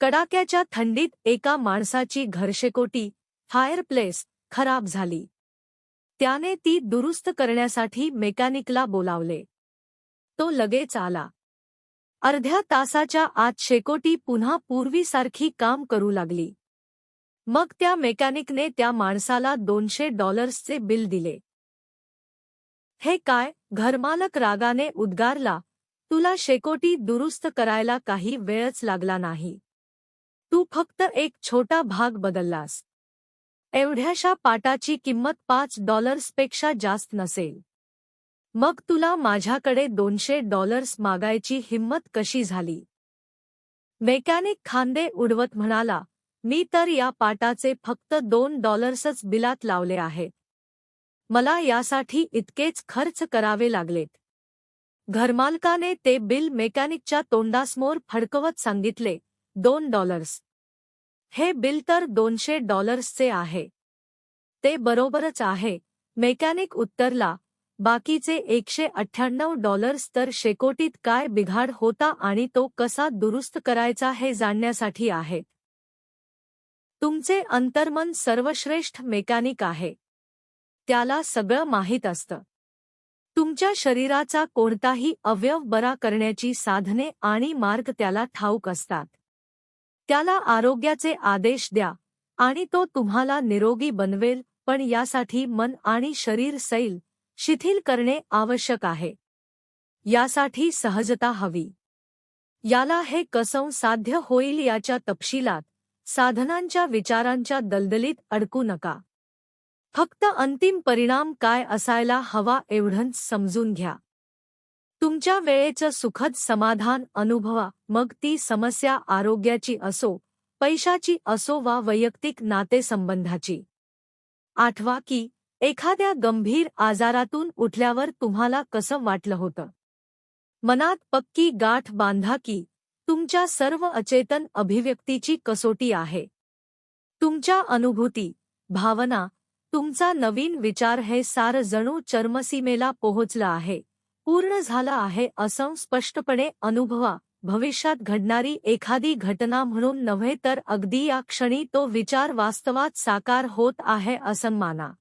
कडाक्याच्या थंडीत एका माणसाची घरशेकोटी फायरप्लेस खराब झाली. त्याने ती दुरुस्त करण्यासाठी मेकॅनिकला बोलावले. तो लगेच आला. अर्ध्या तासाच्या आत शेकोटी पुन्हा पूर्वीसारखी काम करू लागली. मग त्या मेकॅनिकने त्या माणसाला $200चे बिल दिले. हे काय? घरमालक रागाने उद्गारला. तुला शेकोटी दुरुस्त करायला काही वेळच लागला नाही. तू फक्त एक छोटा भाग बदललास. एवढ्याशा पाटाची किंमत $5पेक्षा जास्त नसेल. मग तुला माझ्याकडे $200 मागायची हिंमत कशी झाली? मेकॅनिक खांदे उडवत म्हणाला, मी तर या पाटाचे फक्त $2च बिलात लावले आहेत. मला यासाठी इतकेच खर्च करावे लागलेत. घरमालकाने ते बिल मेकॅनिकच्या तोंडासमोर फडकवत सांगितले, $2. हे बिल तर $200चे आहे. ते बरोबरच आहे, मेकॅनिक उत्तरला. बाकीचे $198 तर शेकोटीत काय बिघाड होता आणि तो कसा दुरुस्त करायचा हे जाणण्यासाठी आहेत. तुमचे अंतर्मन सर्वश्रेष्ठ मेकॅनिक आहे. त्याला सगळं माहीत असतं. तुमच्या शरीराचा कोणताही अवयव बरा करण्याची साधने आणि मार्ग त्याला ठाऊक असतात. त्याला आरोग्याचे आदेश द्या आणि तो तुम्हाला निरोगी बनवेल, पण यासाठी मन आणि शरीर शिथिल करणे आवश्यक आहे. यासाठी सहजता हवी. याला हे कसं साध्य होईल याच्या तपशिलात, साधनांच्या विचारांच्या दलदलीत अडकू नका. फक्त अंतिम परिणाम काय असायला हवा एवढंच समजून घ्या. तुमच्या वेळेचं सुखद समाधान अनुभवा, मग ती समस्या आरोग्याची असो, पैशाची असो वा वैयक्तिक नातेसंबंधाची. आठवा की एखाद्या गंभीर आजारातून उठल्यावर तुम्हाला कसं वाटलं होतं. मनात पक्की गाठ बांधा की तुमच्या सर्व अचेतन अभिव्यक्तीची कसोटी आहे. तुमच्या अनुभूती, भावना, तुमचा नवीन विचार हे सारं जणू चर्मसीमेला पोहोचलं आहे, पूर्ण झालं आहे असं स्पष्टपणे अनुभवा. भविष्यात घडणारी एखादी घटना म्हणून नव्हे तर अगदी या क्षणी तो विचार वास्तवात साकार होत आहे असं माना.